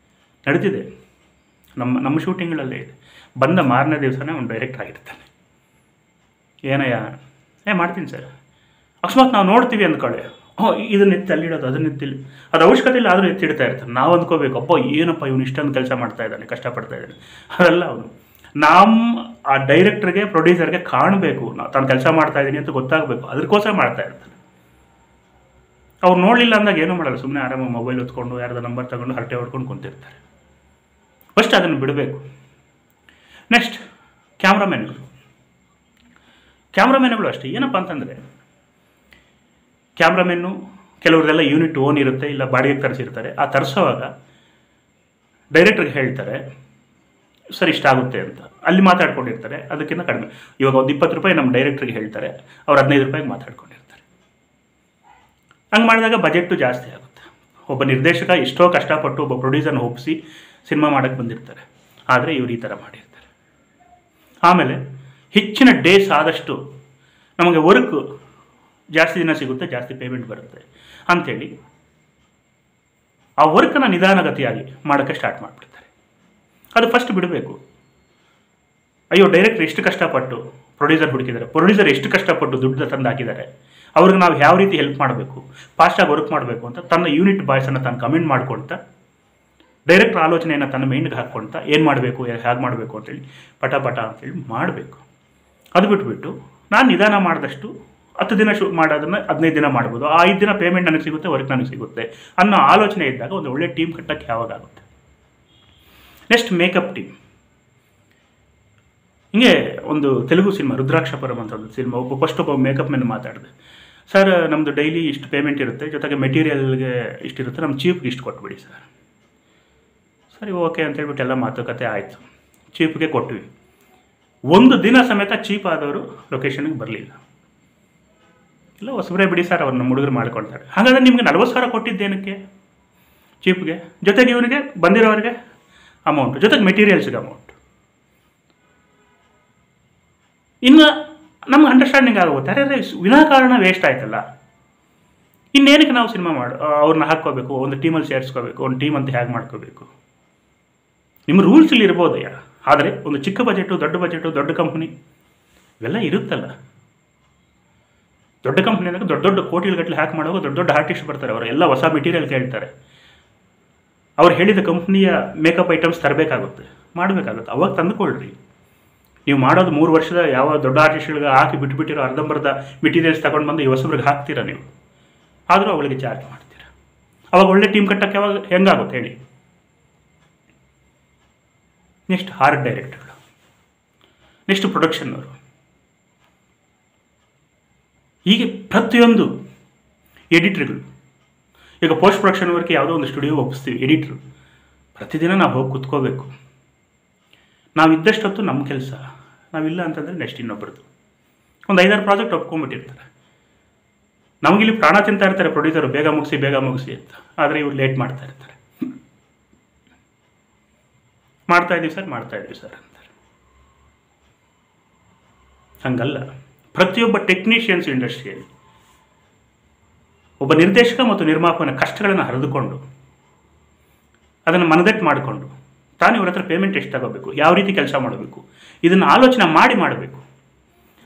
ನಡೀತಿದೆ ನಮ್ಮ ಶೂಟಿಂಗ್ಗಳಲ್ಲೇ ಇದೆ. ಬಂದ ಮಾರನೇ ದಿವಸನೇ ಅವ್ನು ಡೈರೆಕ್ಟರ್ ಆಗಿರ್ತಾನೆ. ಏನಯ್ಯ ಮಾಡ್ತೀನಿ ಸರ್. ಅಕಸ್ಮಾತ್ ನಾವು ನೋಡ್ತೀವಿ ಅಂದ್ಕೊಳ್ಳಿ, ಇದನ್ನ ಎತ್ತಿ ಅಲ್ಲಿಡೋದು, ಅದನ್ನ ಎತ್ತಿಲ್ಲ, ಅದು ಅವಶ್ಯಕತೆ ಇಲ್ಲ, ಆದರೂ ಎತ್ತಿಡ್ತಾ ಇರ್ತಾನೆ. ನಾವು ಅಂದ್ಕೋಬೇಕು, ಅಪ್ಪ ಏನಪ್ಪ ಇವನು ಇಷ್ಟೊಂದು ಕೆಲಸ ಮಾಡ್ತಾ ಇದ್ದಾನೆ, ಕಷ್ಟಪಡ್ತಾ ಇದ್ದಾನೆ. ಅದೆಲ್ಲ ಅವನು ಆ ಡೈರೆಕ್ಟ್ರಿಗೆ, ಪ್ರೊಡ್ಯೂಸರ್ಗೆ ಕಾಣಬೇಕು, ತಾನು ಕೆಲಸ ಮಾಡ್ತಾ ಇದ್ದೀನಿ ಅಂತ ಗೊತ್ತಾಗಬೇಕು, ಅದಕ್ಕೋಸ್ಕರ ಮಾಡ್ತಾ ಇರ್ತಾನೆ. ಅವ್ರು ನೋಡಲಿಲ್ಲ ಅಂದಾಗ ಏನೂ ಮಾಡಲ್ಲ, ಸುಮ್ಮನೆ ಆರಾಮಾಗಿ ಮೊಬೈಲ್ ಹೊತ್ಕೊಂಡು ಯಾರ್ದು ನಂಬರ್ ತಗೊಂಡು ಹರಟೆ ಹೊಡ್ಕೊಂಡು ಕುಂತಿರ್ತಾರೆ. ಫಸ್ಟ್ ಅದನ್ನು ಬಿಡಬೇಕು. ನೆಕ್ಸ್ಟ್ ಕ್ಯಾಮ್ರಾಮೆನ್ಗಳು ಅಷ್ಟೇ. ಏನಪ್ಪ ಅಂತಂದರೆ ಕ್ಯಾಮ್ರಾಮೆನ್ನು ಕೆಲವ್ರದೆಲ್ಲ ಯೂನಿಟ್ ಓನ್ ಇರುತ್ತೆ, ಇಲ್ಲ ಬಾಡಿಗೆಗೆ ತರಿಸಿರ್ತಾರೆ. ಆ ತರಿಸೋವಾಗ ಡೈರೆಕ್ಟ್ರಿಗೆ ಹೇಳ್ತಾರೆ ಸರ್ ಇಷ್ಟಾಗುತ್ತೆ ಅಂತ, ಅಲ್ಲಿ ಮಾತಾಡ್ಕೊಂಡಿರ್ತಾರೆ. ಅದಕ್ಕಿಂತ ಕಡಿಮೆ, ಇವಾಗ ಒಂದು 20 ರೂಪಾಯಿ ನಮ್ಮ ಡೈರೆಕ್ಟ್ರಿಗೆ ಹೇಳ್ತಾರೆ, ಅವ್ರು 15 ರೂಪಾಯಿಗೆ ಮಾತಾಡ್ಕೊಂಡಿರ್ತಾರೆ. ಹಂಗೆ ಮಾಡಿದಾಗ ಬಜೆಟ್ಟು ಜಾಸ್ತಿ ಆಗುತ್ತೆ. ಒಬ್ಬ ನಿರ್ದೇಶಕ ಎಷ್ಟೋ ಕಷ್ಟಪಟ್ಟು ಒಬ್ಬ ಪ್ರೊಡ್ಯೂಸರ್ನ ಒಪ್ಪಿಸಿ ಸಿನಿಮಾ ಮಾಡೋಕ್ಕೆ ಬಂದಿರ್ತಾರೆ, ಆದರೆ ಇವ್ರು ಈ ಥರ ಮಾಡಿರ್ತಾರೆ. ಆಮೇಲೆ ಹೆಚ್ಚಿನ ಡೇಸ್ ಆದಷ್ಟು ನಮಗೆ ವರ್ಕ್ ಜಾಸ್ತಿ ದಿನ ಸಿಗುತ್ತೆ, ಜಾಸ್ತಿ ಪೇಮೆಂಟ್ ಬರುತ್ತೆ ಅಂಥೇಳಿ ಆ ವರ್ಕನ್ನು ನಿಧಾನಗತಿಯಾಗಿ ಮಾಡೋಕ್ಕೆ ಸ್ಟಾರ್ಟ್ ಮಾಡಿಬಿಡ್ತಾರೆ. ಅದು ಫಸ್ಟ್ ಬಿಡಬೇಕು. ಅಯ್ಯೋ ಡೈರೆಕ್ಟರ್ ಎಷ್ಟು ಕಷ್ಟಪಟ್ಟು ಪ್ರೊಡ್ಯೂಸರ್ ಹುಡುಕಿದ್ದಾರೆ, ಪ್ರೊಡ್ಯೂಸರ್ ಎಷ್ಟು ಕಷ್ಟಪಟ್ಟು ದುಡ್ಡು ತಂದು ಹಾಕಿದ್ದಾರೆ, ಅವ್ರಿಗೆ ನಾವು ಯಾವ ರೀತಿ ಹೆಲ್ಪ್ ಮಾಡಬೇಕು, ಫಾಸ್ಟಾಗಿ ವರ್ಕ್ ಮಾಡಬೇಕು ಅಂತ ತನ್ನ ಯೂನಿಟ್ ಬಾಯ್ಸನ್ನು ತಾನು ಕಮೆಂಟ್ ಮಾಡ್ಕೊಳ್ತಾ, ಡೈರೆಕ್ಟರ್ ಆಲೋಚನೆಯನ್ನು ತನ್ನ ಮೈಂಡ್ಗೆ ಹಾಕ್ಕೊಳ್ತಾ ಏನು ಮಾಡಬೇಕು, ಹೇಗೆ ಮಾಡಬೇಕು ಅಂತೇಳಿ ಪಟ ಅಂತೇಳಿ ಮಾಡಬೇಕು. ಅದು ಬಿಟ್ಬಿಟ್ಟು ನಾನು ನಿಧಾನ ಮಾಡಿದಷ್ಟು 10 ದಿನ ಮಾಡೋದನ್ನು 15 ದಿನ ಮಾಡ್ಬೋದು, ಆ 5 ದಿನ ಪೇಮೆಂಟ್ ನನಗೆ ಸಿಗುತ್ತೆ, ವರ್ಕ್ ನನಗೆ ಸಿಗುತ್ತೆ ಅನ್ನೋ ಆಲೋಚನೆ ಇದ್ದಾಗ ಒಂದು ಒಳ್ಳೆ ಟೀಮ್ ಕಟ್ಟಕ್ಕೆ ಯಾವಾಗುತ್ತೆ. Next makeup team. ಹಿಂಗೆ ಒಂದು ತೆಲುಗು ಸಿನಿಮಾ ರುದ್ರಾಕ್ಷಪುರಂ ಅಂತ ಒಂದು ಸಿನಿಮಾ, ಒಬ್ಬ ಮೇಕಪ್ ಮೆನ್ ಮಾತಾಡಿದೆ, ಸರ್ ನಮ್ಮದು ಡೈಲಿ ಇಷ್ಟು ಪೇಮೆಂಟ್ ಇರುತ್ತೆ, ಜೊತೆಗೆ ಮೆಟೀರಿಯಲ್ಗೆ ಇಷ್ಟಿರುತ್ತೆ, ನಮ್ಮ ಚೀಪ್ಗೆ ಇಷ್ಟು ಕೊಟ್ಬಿಡಿ ಸರ್. ಸರಿ ಓಕೆ ಅಂತ ಹೇಳ್ಬಿಟ್ಟು ಎಲ್ಲ ಮಾತುಕತೆ ಆಯಿತು, ಚೀಪ್ಗೆ ಕೊಟ್ವಿ. ಒಂದು ದಿನ ಸಮೇತ ಚೀಪ್ ಆದವರು ಲೊಕೇಶನ್ಗೆ ಬರಲಿಲ್ಲ. ಇಲ್ಲ ಹೊಸಬ್ರೆ ಬಿಡಿ ಸರ್, ಅವ್ರು ನಮ್ಮ ಹುಡುಗರು ಮಾಡ್ಕೊಳ್ತಾರೆ. ಹಾಗಾದರೆ ನಿಮಗೆ 40,000 ಕೊಟ್ಟಿದ್ದೇನಕ್ಕೆ ಚೀಪ್ಗೆ, ಜೊತೆಗೆ ಇವನಿಗೆ ಬಂದಿರೋರಿಗೆ ಅಮೌಂಟು, ಜೊತೆಗೆ ಮೆಟೀರಿಯಲ್ಸ್ಗೆ ಅಮೌಂಟು. ಇನ್ನು ನಮ್ಗೆ ಅಂಡರ್ಸ್ಟ್ಯಾಂಡಿಂಗ್ ಆಗುತ್ತೆ, ಅರೆ ವಿನಾಕಾರಣ ವೇಸ್ಟ್ ಆಯ್ತಲ್ಲ, ಇನ್ನೇನಕ್ಕೆ ನಾವು ಸಿನಿಮಾ ಅವ್ರನ್ನ ಹಾಕ್ಕೋಬೇಕು, ಒಂದು ಟೀಮಲ್ಲಿ ಸೇರಿಸ್ಕೋಬೇಕು, ಒಂದು ಟೀಮ್ ಅಂತ ಹೇಗೆ ಮಾಡ್ಕೋಬೇಕು. ನಿಮ್ಮ ರೂಲ್ಸ್ ಇಲ್ಲಿ ಇರ್ಬೋದಯ್ಯ, ಆದರೆ ಒಂದು ಚಿಕ್ಕ ಬಜೆಟು, ದೊಡ್ಡ ಕಂಪ್ನಿ ಇವೆಲ್ಲ ಇರುತ್ತಲ್ಲ. ದೊಡ್ಡ ಕಂಪ್ನಿ ಅಂದಾಗ ದೊಡ್ಡ ಕೋಟಿಗಟ್ಟಲೆ ಹ್ಯಾಕ್ ಮಾಡುವಾಗ ದೊಡ್ಡ ಆರ್ಟಿಸ್ಟ್ ಬರ್ತಾರೆ, ಅವರು ಎಲ್ಲ ಹೊಸ ಮೆಟೀರಿಯಲ್ ಕೇಳ್ತಾರೆ. ಅವ್ರು ಹೇಳಿದ ಕಂಪ್ನಿಯ ಮೇಕಪ್ ಐಟಮ್ಸ್ ತರಬೇಕಾಗುತ್ತೆ, ಮಾಡಬೇಕಾಗುತ್ತೆ. ಅವಾಗ ತಂದುಕೊಳ್ಳ್ರಿ. ನೀವು ಮಾಡೋದು 3 ವರ್ಷದ ಯಾವ ದೊಡ್ಡ ಆರ್ಟಿಸ್ಟ್ಗಳಿಗೆ ಹಾಕಿ ಬಿಟ್ಬಿಟ್ಟಿರೋ ಅರ್ಧಂಬರ್ಧ ಮೆಟೀರಿಯಲ್ಸ್ ತಗೊಂಡು ಬಂದು ಈ ಹೊಸಬ್ರಿಗೆ ಹಾಕ್ತೀರಾ ನೀವು, ಆದರೂ ಅವಳಿಗೆ ಚಾರ್ಜ್ ಮಾಡ್ತೀರಾ. ಅವಾಗ ಒಳ್ಳೆ ಟೀಮ್ ಕಟ್ಟಕ್ಕೆ ಅವಾಗ ಹೆಂಗಾಗುತ್ತೆ ಹೇಳಿ. ನೆಕ್ಸ್ಟ್ ಆರ್ಟ್ ಡೈರೆಕ್ಟರ್ಗಳು, ನೆಕ್ಸ್ಟ್ ಪ್ರೊಡಕ್ಷನ್ನವರು. ಹೀಗೆ ಪ್ರತಿಯೊಂದು ಎಡಿಟ್ರ್ಗಳು. ಈಗ ಪೋಸ್ಟ್ ಪ್ರೊಡಕ್ಷನ್ ವರ್ಕ್ ಯಾವುದೋ ಒಂದು ಸ್ಟುಡಿಯೋ ಒಪ್ಪಿಸ್ತೀವಿ, ಎಡಿಟ್ರು ಪ್ರತಿದಿನ ನಾವು ಹೋಗಿ ಕುತ್ಕೋಬೇಕು. ನಾವಿದ್ದಷ್ಟೊತ್ತು ನಮ್ಮ ಕೆಲಸ, ನಾವಿಲ್ಲ ಅಂತಂದರೆ ನೆಕ್ಸ್ಟ್ ಇನ್ನೊಬ್ಬರದು. ಒಂದು 5-6 ಪ್ರಾಜೆಕ್ಟ್ ಒಪ್ಕೊಂಡ್ಬಿಟ್ಟಿರ್ತಾರೆ. ನಮಗಿಲ್ಲಿ ಪ್ರಾಣ ತಿಂತಾ ಇರ್ತಾರೆ ಪ್ರೊಡ್ಯೂಸರು, ಬೇಗ ಮುಗಿಸಿ ಅಂತ. ಆದರೆ ಇವ್ರು ಲೇಟ್ ಮಾಡ್ತಾ ಇರ್ತಾರೆ. ಮಾಡ್ತಾ ಇದ್ದೀವಿ ಸರ್ ಅಂತಾರೆ. ಹಂಗಲ್ಲ. ಪ್ರತಿಯೊಬ್ಬ ಟೆಕ್ನಿಷಿಯನ್ಸ್ ಇಂಡಸ್ಟ್ರಿಯಲ್ಲಿ ಒಬ್ಬ ನಿರ್ದೇಶಕ ಮತ್ತು ನಿರ್ಮಾಪಕನ ಕಷ್ಟಗಳನ್ನು ಹರಿದುಕೊಂಡು ಅದನ್ನು ಮನದಟ್ಟು ಮಾಡಿಕೊಂಡು ತಾನು ಇವ್ರ ಹತ್ರ ಪೇಮೆಂಟ್ ಎಷ್ಟು ತಗೋಬೇಕು, ಯಾವ ರೀತಿ ಕೆಲಸ ಮಾಡಬೇಕು, ಇದನ್ನು ಆಲೋಚನೆ ಮಾಡಬೇಕು.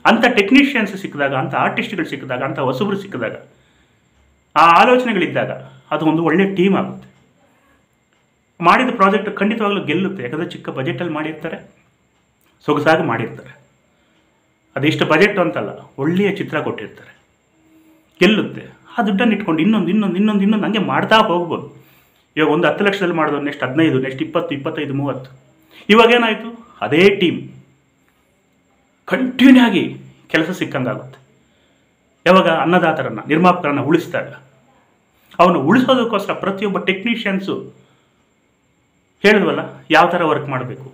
ಅಂಥ ಟೆಕ್ನಿಷಿಯನ್ಸ್ ಸಿಕ್ಕಿದಾಗ, ಅಂಥ ಆರ್ಟಿಸ್ಟ್ಗಳು ಸಿಕ್ಕಿದಾಗ, ಅಂಥ ಹೊಸಬರು ಸಿಕ್ಕಿದಾಗ, ಆ ಆಲೋಚನೆಗಳಿದ್ದಾಗ ಅದು ಒಂದು ಒಳ್ಳೆಯ ಟೀಮ್ ಆಗುತ್ತೆ. ಮಾಡಿದ ಪ್ರಾಜೆಕ್ಟ್ ಖಂಡಿತವಾಗ್ಲೂ ಗೆಲ್ಲುತ್ತೆ. ಯಾಕಂದರೆ ಚಿಕ್ಕ ಬಜೆಟಲ್ಲಿ ಮಾಡಿರ್ತಾರೆ, ಸೊಗಸಾಗಿ ಮಾಡಿರ್ತಾರೆ. ಅದೆಷ್ಟು ಬಜೆಟ್ ಅಂತಲ್ಲ, ಒಳ್ಳೆಯ ಚಿತ್ರ ಕೊಟ್ಟಿರ್ತಾರೆ, ಗೆಲ್ಲುತ್ತೆ. ಆ ದುಡ್ಡನ್ನು ಇಟ್ಕೊಂಡು ಇನ್ನೊಂದು ಹಂಗೆ ಮಾಡ್ತಾ ಹೋಗ್ಬೋದು. ಇವಾಗ ಒಂದು 10 ಲಕ್ಷದಲ್ಲಿ ಮಾಡಿದ್ರು, ನೆಕ್ಸ್ಟ್ 15, ನೆಕ್ಸ್ಟ್ 20, 25, 30. ಇವಾಗೇನಾಯಿತು, ಅದೇ ಟೀಮ್ ಕಂಟಿನ್ಯೂ ಆಗಿ ಕೆಲಸ ಸಿಕ್ಕಂಗಾಗುತ್ತೆ. ಯಾವಾಗ ಅನ್ನದಾತರನ್ನು, ನಿರ್ಮಾಪಕರನ್ನು ಉಳಿಸಿದಾಗ, ಅವನು ಉಳಿಸೋದಕ್ಕೋಸ್ಕರ ಪ್ರತಿಯೊಬ್ಬ ಟೆಕ್ನಿಷಿಯನ್ಸು ಹೇಳಿದ್ವಲ್ಲ ಯಾವ ಥರ ವರ್ಕ್ ಮಾಡಬೇಕು,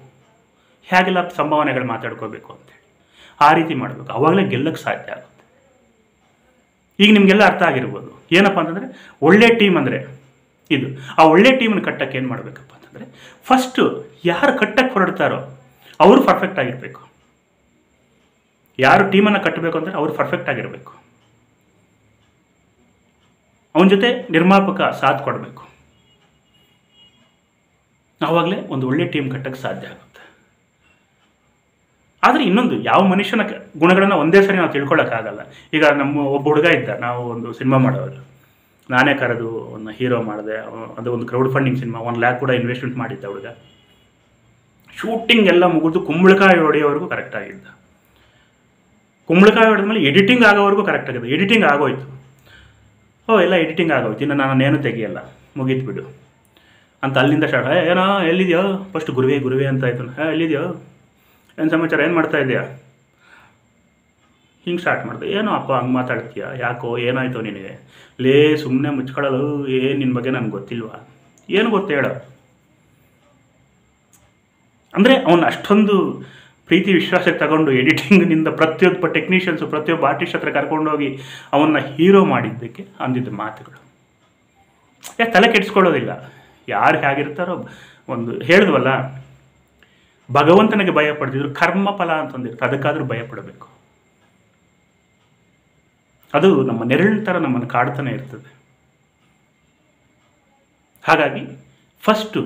ಹೇಗೆಲ್ಲ ಸಂಭಾವನೆಗಳು ಮಾತಾಡ್ಕೋಬೇಕು ಅಂತೇಳಿ ಆ ರೀತಿ ಮಾಡಬೇಕು. ಆವಾಗಲೇ ಗೆಲ್ಲಕ್ಕೆ ಸಾಧ್ಯ ಆಗುತ್ತೆ. ಈಗ ನಿಮಗೆಲ್ಲ ಅರ್ಥ ಆಗಿರ್ಬೋದು ಏನಪ್ಪ ಅಂತಂದರೆ ಒಳ್ಳೆ ಟೀಮ್ ಅಂದರೆ ಇದು. ಆ ಒಳ್ಳೆ ಟೀಮನ್ನು ಕಟ್ಟಕ್ಕೆ ಏನು ಮಾಡಬೇಕಪ್ಪ ಅಂತಂದರೆ, ಫಸ್ಟು ಯಾರು ಕಟ್ಟಕ್ಕೆ ಹೊರಡ್ತಾರೋ ಅವರು ಪರ್ಫೆಕ್ಟ್ ಆಗಿರಬೇಕು. ಯಾರು ಟೀಮನ್ನು ಕಟ್ಟಬೇಕು ಅಂದರೆ ಅವರು ಪರ್ಫೆಕ್ಟ್ ಆಗಿರಬೇಕು. ಅವನ ಜೊತೆ ನಿರ್ಮಾಪಕ ಸಾಥ್ ಕೊಡಬೇಕು. ಆವಾಗಲೇ ಒಂದು ಒಳ್ಳೆ ಟೀಮ್ ಕಟ್ಟಕ್ಕೆ ಸಾಧ್ಯ ಆಗುತ್ತೆ. ಆದರೆ ಇನ್ನೊಂದು, ಯಾವ ಮನುಷ್ಯನ ಗುಣಗಳನ್ನು ಒಂದೇ ಸರಿ ನಾವು ತಿಳ್ಕೊಳ್ಳೋಕ್ಕಾಗಲ್ಲ. ಈಗ ನಮ್ಮ ಒಬ್ಬ ಹುಡುಗ ಇದ್ದ, ನಾವು ಒಂದು ಸಿನಿಮಾ ಮಾಡೋರು, ನಾನೇ ಕರೆದು ಒಂದು ಹೀರೋ ಮಾಡಿದೆ. ಅದು ಒಂದು ಕ್ರೌಡ್ ಫಂಡಿಂಗ್ ಸಿನಿಮಾ, 1 lakh ಕೂಡ ಇನ್ವೆಸ್ಟ್ಮೆಂಟ್ ಮಾಡಿದ್ದ ಹುಡುಗ. ಶೂಟಿಂಗ್ ಎಲ್ಲ ಮುಗಿದು ಕುಂಬಳಕಾಯಿ ಹೊಡೆಯೋವರೆಗೂ ಕರೆಕ್ಟಾಗಿದ್ದ. ಕುಂಬಳಕಾಯಿ ಹೊಡೆದ್ಮೇಲೆ ಎಡಿಟಿಂಗ್ ಆಗೋವರೆಗೂ ಕರೆಕ್ಟಾಗಿದೆ. ಎಡಿಟಿಂಗ್ ಆಗೋಯ್ತು, ಎಲ್ಲ ಎಡಿಟಿಂಗ್ ಆಗೋಯ್ತು, ಇನ್ನು ನಾನೇನು ತೆಗಿಯಲ್ಲ, ಮುಗೀತು ಬಿಡು ಅಂತ ಅಲ್ಲಿಂದ ಸ್ಟಾರ್ಟ್. ಏನೋ ಎಲ್ಲಿದೆಯೋ, ಫಸ್ಟ್ ಗುರುವೆ ಅಂತ ಆಯ್ತು, ಎಲ್ಲಿದೆಯೋ ಏನು ಸಮಾಚಾರ, ಏನು ಮಾಡ್ತಾ ಇದೆಯಾ, ಹಿಂಗೆ ಸ್ಟಾರ್ಟ್ ಮಾಡಿದೆ. ಏನೋ ಅಪ್ಪ ಹಂಗೆ ಮಾತಾಡ್ತೀಯ, ಯಾಕೋ ಏನಾಯಿತು ನಿನಗೆ, ಲೇ ಸುಮ್ಮನೆ ಮುಚ್ಕೊಳ್ಳಲು, ಏನು ನಿನ್ನ ಬಗ್ಗೆ ನನಗೆ ಗೊತ್ತಿಲ್ವಾ, ಏನು ಗೊತ್ತು ಹೇಳೋ. ಅಂದರೆ ಅವನು ಅಷ್ಟೊಂದು ಪ್ರೀತಿ ವಿಶ್ವಾಸಕ್ಕೆ ತಗೊಂಡು ಎಡಿಟಿಂಗ್ನಿಂದ ಪ್ರತಿಯೊಬ್ಬ ಟೆಕ್ನಿಷಿಯನ್ಸು ಪ್ರತಿಯೊಬ್ಬ ಆರ್ಟಿಸ್ಟ್ ಹತ್ರ ಕರ್ಕೊಂಡೋಗಿ ಅವನ್ನ ಹೀರೋ ಮಾಡಿದ್ದಕ್ಕೆ ಅಂದಿದ್ದ ಮಾತುಗಳು. ಯಾಕೆ ತಲೆ ಕೆಡಿಸ್ಕೊಳ್ಳೋದಿಲ್ಲ, ಯಾರು ಹೇಗಿರ್ತಾರೋ. ಒಂದು ಹೇಳಿದ್ವಲ್ಲ, ಭಗವಂತನಿಗೆ ಭಯ ಪಡ್ತಿದ್ರು, ಕರ್ಮಫಲ ಅಂತಂದಿರ್ತಾರೆ, ಅದಕ್ಕಾದ್ರೂ ಭಯ ಪಡಬೇಕು. ಅದು ನಮ್ಮ ನೆರಳಿನ ಥರ ನಮ್ಮನ್ನು ಕಾಡ್ತಾನೆ ಇರ್ತದೆ. ಹಾಗಾಗಿ ಫಸ್ಟು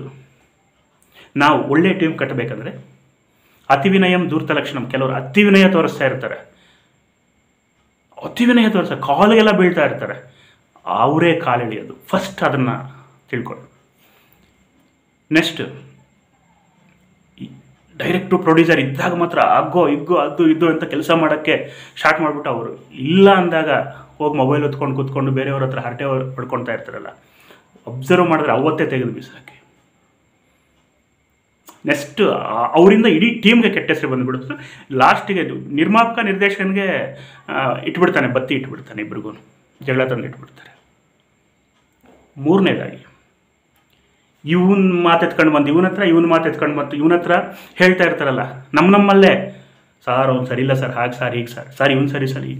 ನಾವು ಒಳ್ಳೆ ಟೀಮ್ ಕಟ್ಟಬೇಕಂದ್ರೆ ಅತಿವಿನಯಂ ಧೂರ್ತ ಲಕ್ಷಣಂ. ಕೆಲವರು ಅತಿವಿನಯ ತೋರಿಸ್ತಾ ಇರ್ತಾರೆ, ಅತಿವಿನಯ ಕಾಲಿಗೆಲ್ಲ ಬೀಳ್ತಾ ಇರ್ತಾರೆ, ಅವರೇ ಕಾಲಿಳಿಯೋದು. ಫಸ್ಟ್ ಅದನ್ನು ತಿಳ್ಕೊಂಡು, ನೆಕ್ಸ್ಟ್ ಡೈರೆಕ್ಟು ಪ್ರೊಡ್ಯೂಸರ್ ಇದ್ದಾಗ ಮಾತ್ರ ಅಗ್ಗೋ ಇಗ್ಗೋ ಅದು ಇದು ಅಂತ ಕೆಲಸ ಮಾಡೋಕ್ಕೆ ಸ್ಟಾರ್ಟ್ ಮಾಡಿಬಿಟ್ಟು ಅವರು ಇಲ್ಲ ಅಂದಾಗ ಹೋಗಿ ಮೊಬೈಲ್ ಹೊತ್ಕೊಂಡು ಕೂತ್ಕೊಂಡು ಬೇರೆಯವ್ರ ಹತ್ರ ಹರಟೆ ಪಡ್ಕೊಳ್ತಾ ಇರ್ತಾರಲ್ಲ, ಅಬ್ಸರ್ವ್ ಮಾಡಿದ್ರೆ ಅವತ್ತೇ ತೆಗೆದು ಬಿಸಾಕಿ. ನೆಕ್ಸ್ಟ್ ಅವರಿಂದ ಇಡೀ ಟೀಮ್ಗೆ ಕೆಟ್ಟ ಹೆಸರು ಬಂದುಬಿಡುತ್ತೆ. ಲಾಸ್ಟಿಗೆ ನಿರ್ಮಾಪಕ ನಿರ್ದೇಶಕನಿಗೆ ಇಟ್ಬಿಡ್ತಾನೆ, ಬತ್ತಿ ಇಟ್ಬಿಡ್ತಾನೆ, ಇಬ್ರಿಗೂ ಜಗಳ ತಂದು ಇಟ್ಬಿಡ್ತಾರೆ. ಮೂರನೇದಾಗಿ ಇವನ್ ಮಾತೆತ್ಕೊಂಡು ಬಂದು ಇವನ ಹತ್ರ, ಇವನ್ ಮಾತೆತ್ಕೊಂಡು ಬಂದು ಇವನ ಹತ್ರ ಹೇಳ್ತಾ ಇರ್ತಾರಲ್ಲ, ನಮ್ಮಲ್ಲೇ ಸಾರ್ ಅವ್ನು ಸರಿ ಇಲ್ಲ ಸರ್, ಹಾಗೆ ಸರ್, ಹೀಗೆ ಸರ್ ಇವನು ಸರಿ ಸರಿ.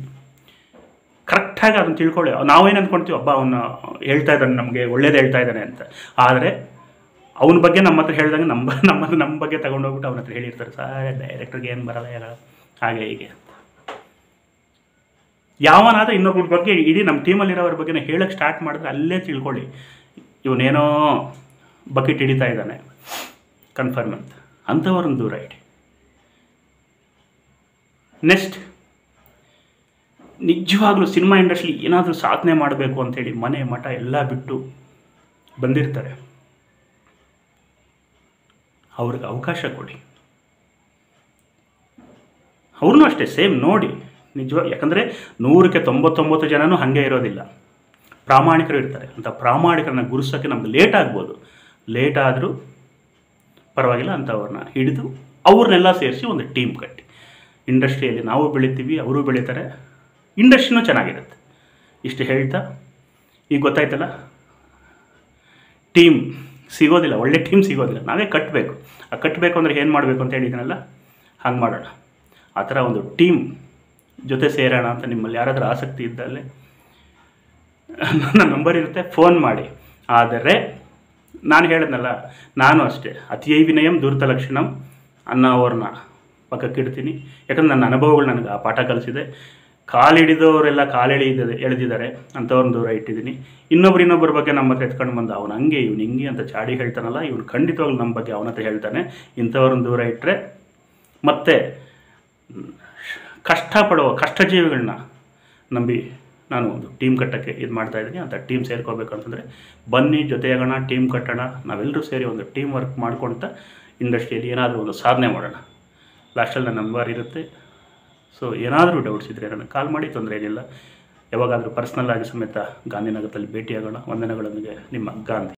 ಕರೆಕ್ಟಾಗಿ ಅದನ್ನು ತಿಳ್ಕೊಳ್ಳಿ. ನಾವೇನು ಅಂದ್ಕೊಳ್ತೀವಿ, ಹಬ್ಬ ಅವನು ಹೇಳ್ತಾ ಇದ್ದಾನೆ ನಮಗೆ ಒಳ್ಳೇದು ಹೇಳ್ತಾ ಇದ್ದಾನೆ ಅಂತ. ಆದರೆ ಅವನ ಬಗ್ಗೆ ನಮ್ಮ ಹತ್ರ ಹೇಳ್ದಂಗೆ ನಮ್ಮ ಬಗ್ಗೆ ತಗೊಂಡೋಗ್ಬಿಟ್ಟು ಅವನ ಹತ್ರ ಹೇಳಿರ್ತಾರೆ, ಸರ್ ಡೈರೆಕ್ಟ್ರಿಗೆ ಏನು ಬರಲ್ಲ ಯಾರು ಹಾಗೆ ಹೀಗೆ ಅಂತ. ಯಾವನಾದರೂ ಇನ್ನೊಬ್ಬರ ಬಗ್ಗೆ ಇಡೀ ನಮ್ಮ ಟೀಮಲ್ಲಿರೋವ್ರ ಬಗ್ಗೆ ಹೇಳೋಕ್ಕೆ ಸ್ಟಾರ್ಟ್ ಮಾಡಿದ್ರೆ ಅಲ್ಲೇ ತಿಳ್ಕೊಳ್ಳಿ, ಇವನೇನೋ ಬಕೆಟ್ ಹಿಡಿತಾ ಇದ್ದಾನೆ ಕನ್ಫರ್ಮ್ ಅಂತ. ಅಂಥವ್ರನ್ನ ದೂರ ಇಡಿ. ನೆಕ್ಸ್ಟ್, ನಿಜವಾಗ್ಲೂ ಸಿನಿಮಾ ಇಂಡಸ್ಟ್ರಿ ಏನಾದರೂ ಸಾಧನೆ ಮಾಡಬೇಕು ಅಂತೇಳಿ ಮನೆ ಮಠ ಎಲ್ಲ ಬಿಟ್ಟು ಬಂದಿರ್ತಾರೆ, ಅವ್ರಿಗೆ ಅವಕಾಶ ಕೊಡಿ. ಅವ್ರನ್ನೂ ಅಷ್ಟೇ ಸೇಮ್ ನೋಡಿ ನಿಜವಾಗಿ. ಯಾಕಂದರೆ 100ಕ್ಕೆ 99 ಜನನೂ ಹಾಗೆ ಇರೋದಿಲ್ಲ, ಪ್ರಾಮಾಣಿಕರು ಇರ್ತಾರೆ. ಅಂಥ ಪ್ರಾಮಾಣಿಕರನ್ನ ಗುರುಸೋಕ್ಕೆ ನಮ್ಗೆ ಲೇಟ್ ಆಗ್ಬೋದು, ಲೇಟ್ ಆದರೂ ಪರವಾಗಿಲ್ಲ, ಅಂಥವ್ರನ್ನ ಹಿಡಿದು ಅವ್ರನ್ನೆಲ್ಲ ಸೇರಿಸಿ ಒಂದು ಟೀಮ್ ಕಟ್ಟಿ. ಇಂಡಸ್ಟ್ರಿಯಲ್ಲಿ ನಾವು ಬೆಳಿತೀವಿ, ಅವರು ಬೆಳೀತಾರೆ, ಇಂಡಸ್ಟ್ರಿನೂ ಚೆನ್ನಾಗಿರುತ್ತೆ. ಇಷ್ಟು ಹೇಳ್ತಾ, ಈಗ ಗೊತ್ತಾಯ್ತಲ್ಲ, ಟೀಮ್ ಸಿಗೋದಿಲ್ಲ, ಒಳ್ಳೆ ಟೀಮ್ ಸಿಗೋದಿಲ್ಲ, ನಾವೇ ಕಟ್ಟಬೇಕು. ಆ ಕಟ್ಟಬೇಕು ಅಂದರೆ ಏನು ಮಾಡಬೇಕು ಅಂತ ಹೇಳಿದ್ದೀನಲ್ಲ, ಹಂಗೆ ಮಾಡೋಣ. ಆ ಥರ ಒಂದು ಟೀಮ್ ಜೊತೆ ಸೇರೋಣ ಅಂತ ನಿಮ್ಮಲ್ಲಿ ಯಾರಾದರೂ ಆಸಕ್ತಿ ಇದ್ದಲ್ಲೇ ನನ್ನ ನಂಬರ್ ಇರುತ್ತೆ, ಫೋನ್ ಮಾಡಿ. ಆದರೆ ನಾನು ಹೇಳಿದ್ನಲ್ಲ, ನಾನು ಅಷ್ಟೇ ಅತಿಯೈ ವಿನಯಂ ಧೂರ್ತ ಲಕ್ಷಣಂ ಅನ್ನೋವ್ರನ್ನ ಪಕ್ಕಕ್ಕಿಡ್ತೀನಿ. ಯಾಕಂದ್ರೆ ನನ್ನ ಅನುಭವಗಳು ನನಗೆ ಆ ಪಾಠ ಕಲಿಸಿದೆ. ಕಾಲಿಡಿದವರೆಲ್ಲ ಎಳೆದಿದ್ದಾರೆ, ಅಂಥವ್ರನ್ನ ದೂರ ಇಟ್ಟಿದ್ದೀನಿ. ಇನ್ನೊಬ್ಬರ ಬಗ್ಗೆ ನಮ್ಮ ಹತ್ರ ಎತ್ಕೊಂಡು ಬಂದು ಅವನು ಹಂಗೆ ಇವ್ನು ಹಿಂಗೆ ಅಂತ ಚಾಡಿ ಹೇಳ್ತಾನಲ್ಲ, ಇವನು ಖಂಡಿತವಾಗ್ಲೂ ನಮ್ಮ ಬಗ್ಗೆ ಅವನ ಹತ್ರ ಹೇಳ್ತಾನೆ. ಇಂಥವ್ರನ್ನ ದೂರ ಇಟ್ಟರೆ ಮತ್ತೆ ಕಷ್ಟಪಡುವ ಕಷ್ಟಜೀವಿಗಳನ್ನ ನಂಬಿ ನಾನು ಒಂದು ಟೀಮ್ ಕಟ್ಟೋಕ್ಕೆ ಇದು ಮಾಡ್ತಾಯಿದ್ದೀನಿ. ಅಂಥ ಟೀಮ್ ಸೇರ್ಕೋಬೇಕು ಅಂತಂದರೆ ಬನ್ನಿ, ಜೊತೆಯಾಗೋಣ, ಟೀಮ್ ಕಟ್ಟೋಣ. ನಾವೆಲ್ಲರೂ ಸೇರಿ ಒಂದು ಟೀಮ್ ವರ್ಕ್ ಮಾಡ್ಕೊಳ್ತಾ ಇಂಡಸ್ಟ್ರಿಯಲ್ಲಿ ಏನಾದರೂ ಒಂದು ಸಾಧನೆ ಮಾಡೋಣ. ಲಾಸ್ಟಲ್ಲಿ ನನ್ನ ನಂಬರ್ ಇರುತ್ತೆ. ಸೊ ಏನಾದರೂ ಡೌಟ್ಸ್ ಇದ್ದರೆ ನನಗೆ ಕಾಲ್ ಮಾಡಿ, ತೊಂದರೆ ಏನಿಲ್ಲ. ಯಾವಾಗಾದರೂ ಪರ್ಸ್ನಲ್ ಆಗಿ ಸಮೇತ ಗಾಂಧಿನಗರದಲ್ಲಿ ಭೇಟಿಯಾಗೋಣ. ವಂದನೆಗಳೊಂದಿಗೆ ನಿಮ್ಮ ಗಾಂಧಿ.